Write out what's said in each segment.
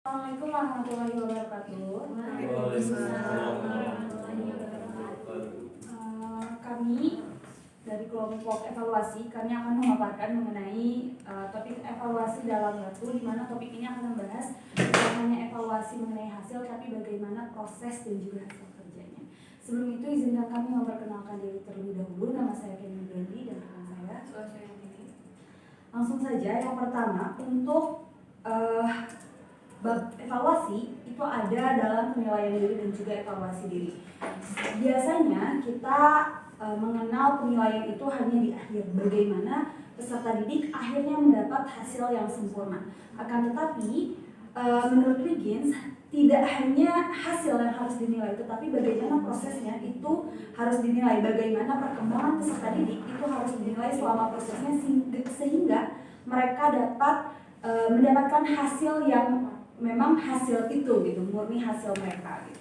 Assalamualaikum warahmatullahi wabarakatuh. Kami dari kelompok evaluasi akan memaparkan mengenai topik evaluasi dalam waktu, di mana topik ini akan membahas bukan hanya evaluasi mengenai hasil, tapi bagaimana proses dan juga hasil kerjanya. Sebelum itu izinkan kami memperkenalkan diri terlebih dahulu. Nama saya Kenny Brandy dan rekan saya. Langsung saja, yang pertama untuk bab evaluasi itu ada dalam penilaian diri dan juga evaluasi diri. Biasanya kita mengenal penilaian itu hanya di akhir, bagaimana peserta didik akhirnya mendapat hasil yang sempurna. Akan tetapi menurut Wiggins tidak hanya hasil yang harus dinilai, tetapi bagaimana prosesnya itu harus dinilai. Bagaimana perkembangan peserta didik itu harus dinilai selama prosesnya sehingga mereka dapat mendapatkan hasil yang memang hasil itu gitu, murni hasil mereka gitu.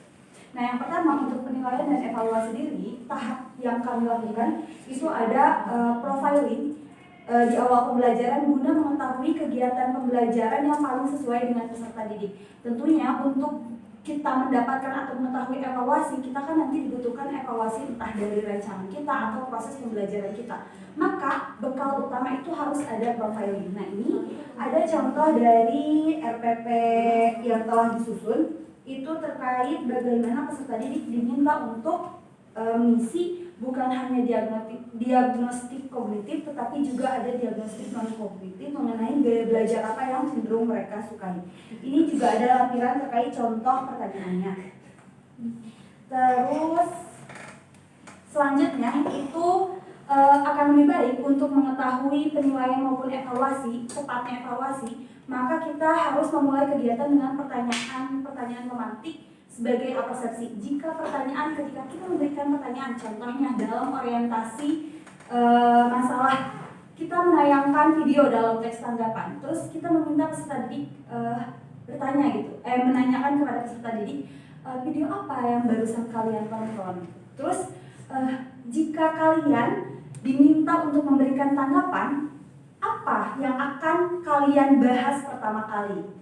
Nah, yang pertama untuk penilaian dan evaluasi diri, tahap yang kami lakukan itu ada profiling di awal pembelajaran guna mengetahui kegiatan pembelajaran yang paling sesuai dengan peserta didik. Tentunya untuk kita mendapatkan atau mengetahui evaluasi, kita kan nanti dibutuhkan evaluasi entah dari rancangan kita atau proses pembelajaran kita. Maka bekal utama itu harus ada profiling. Nah, ini ada contoh dari RPP yang telah disusun, itu terkait bagaimana peserta didik diminta untuk mengisi bukan hanya diagnostik kognitif, tetapi juga ada diagnostik non kognitif mengenai gaya belajar apa yang cenderung mereka sukai. Ini juga ada lampiran terkait contoh pertanyaannya. Terus selanjutnya itu akan lebih baik untuk mengetahui penilaian maupun evaluasi, tepatnya evaluasi, maka kita harus memulai kegiatan dengan pertanyaan pemantik sebagai persepsi. Jika pertanyaan ketika kita memberikan pertanyaan, contohnya dalam orientasi masalah, kita menayangkan video dalam teks tanggapan, terus kita meminta peserta didik bertanya gitu, menanyakan kepada peserta didik, video apa yang barusan kalian tonton. Terus jika kalian diminta untuk memberikan tanggapan, apa yang akan kalian bahas pertama kali?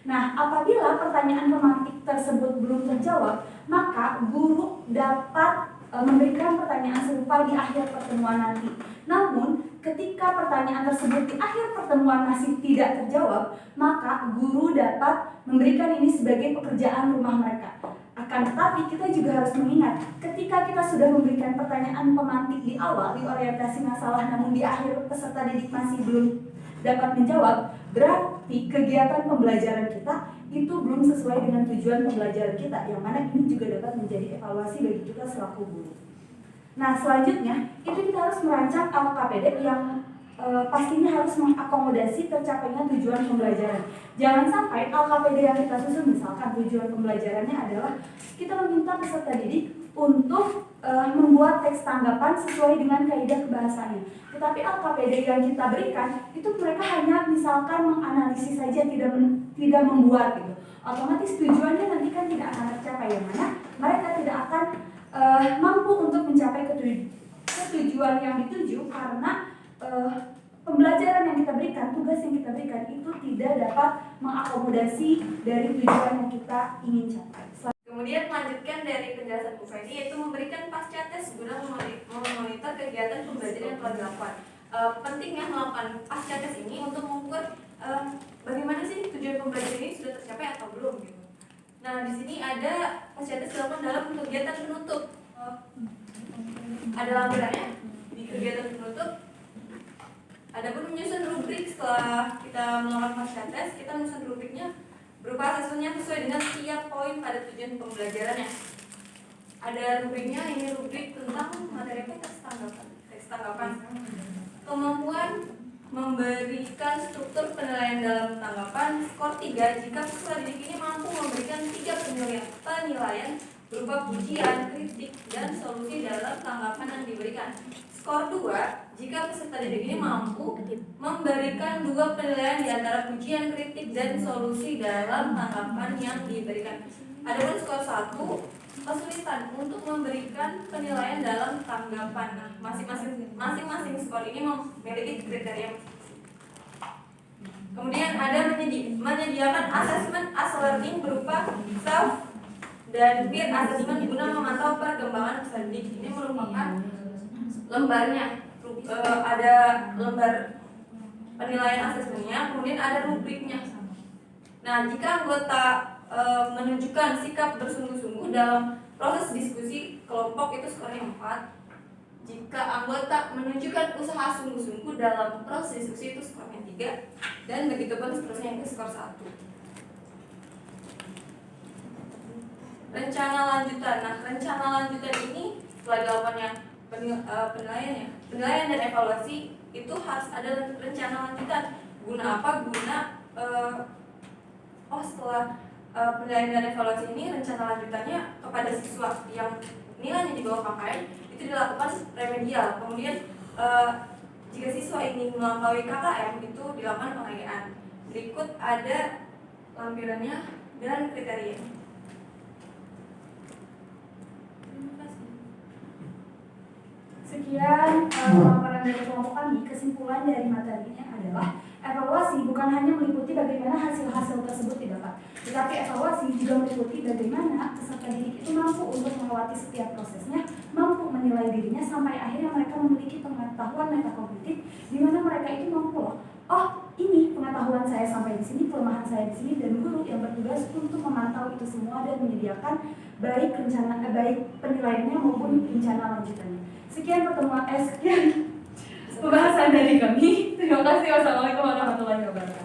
Nah, apabila pertanyaan pemantik tersebut belum terjawab, maka guru dapat memberikan pertanyaan serupa di akhir pertemuan nanti. Namun, ketika pertanyaan tersebut di akhir pertemuan masih tidak terjawab, maka guru dapat memberikan ini sebagai pekerjaan rumah mereka. Akan tetapi kita juga harus mengingat, ketika kita sudah memberikan pertanyaan pemantik di awal, di orientasi masalah, namun di akhir peserta didik masih belum dapat menjawab, berarti kegiatan pembelajaran kita itu belum sesuai dengan tujuan pembelajaran kita, yang mana ini juga dapat menjadi evaluasi bagi kita selaku guru. Nah, selanjutnya itu kita harus merancang LKPD yang pastinya harus mengakomodasi tercapainya tujuan pembelajaran. Jangan sampai LKPD yang kita susun, misalkan tujuan pembelajarannya adalah kita meminta peserta didik untuk membuat teks tanggapan sesuai dengan kaidah kebahasaannya. Tetapi LKPD yang kita berikan itu mereka hanya misalkan menganalisis saja, tidak membuat gitu. Otomatis tujuannya nanti kan tidak akan tercapai, yang mana mereka tidak akan mampu untuk mencapai ketujuan yang dituju karena pembelajaran yang kita berikan, tugas yang kita berikan itu tidak dapat mengakomodasi dari tujuan yang kita ingin capai. Kemudian melanjutkan dari penjelasan Bu Feni, yaitu memberikan pasca tes guna memonitor kegiatan pembelajaran yang telah dilakukan. Pentingnya melakukan pasca tes ini untuk mengukur bagaimana sih tujuan pembelajaran ini sudah tercapai atau belum gitu. Nah, di sini ada pasca tes dilakukan dalam kegiatan penutup. Ada lampirannya di kegiatan penutup. Adapun menyusun rubrik setelah kita melakukan pasca tes, kita menyusun rubriknya berupa hasilnya sesuai dengan tiap poin pada tujuan pembelajarannya. Ada rubriknya, ini rubrik tentang materi teks tanggapan. Kemampuan memberikan struktur penilaian dalam tanggapan, skor 3 jika peserta didik ini mampu memberikan 3 penilaian berupa pujian, kritik, dan solusi dalam tanggapan yang diberikan. Skor 2 jika peserta didik ini mampu memberikan 2 penilaian di antara pujian, kritik, dan solusi dalam tanggapan yang diberikan. Adapun skor 1 kesulitan untuk memberikan penilaian dalam tanggapan. Nah, masing-masing skor ini memiliki kriteria. Kemudian ada menyediakan asesmen berupa self dan peer assessment guna memantau perkembangan peserta didik. Ini merupakan lembarnya. Ada lembar penilaian asesmennya, kemudian ada rubriknya. Nah, jika anggota menunjukkan sikap bersungguh-sungguh dalam proses diskusi kelompok, itu skornya 4. Jika anggota menunjukkan usaha sungguh-sungguh dalam proses diskusi, itu skornya 3. Dan begitu pun seterusnya hingga skor 1. Rencana lanjutan. Nah, rencana lanjutan ini setelah dilakukannya penilaian dan evaluasi, itu harus ada rencana lanjutan. Guna apa? Guna setelah penilaian dan evaluasi ini, rencana lanjutannya kepada siswa yang nilainya di bawah KKM itu dilakukan remedial. Kemudian jika siswa ini melampaui KKM, itu dilakukan pengayaan. Berikut ada lampirannya dan kriteria. Sekian pemaparan dari kelompok kami. Kesimpulan dari materinya adalah evaluasi bukan hanya meliputi bagaimana hasil-hasil tersebut didapat, tetapi evaluasi juga meliputi bagaimana peserta didik itu mampu untuk melewati setiap prosesnya, mampu menilai dirinya sampai akhirnya mereka memiliki pengetahuan metakognitif di mana mereka itu mampu ini pengetahuan saya sampai di sini, kelemahan saya di sini, dan guru yang bertugas untuk memantau itu semua dan menyediakan baik penilaiannya maupun rencana lanjutannya. Sekian pembahasan dari kami. Terima kasih. Wassalamualaikum warahmatullahi wabarakatuh.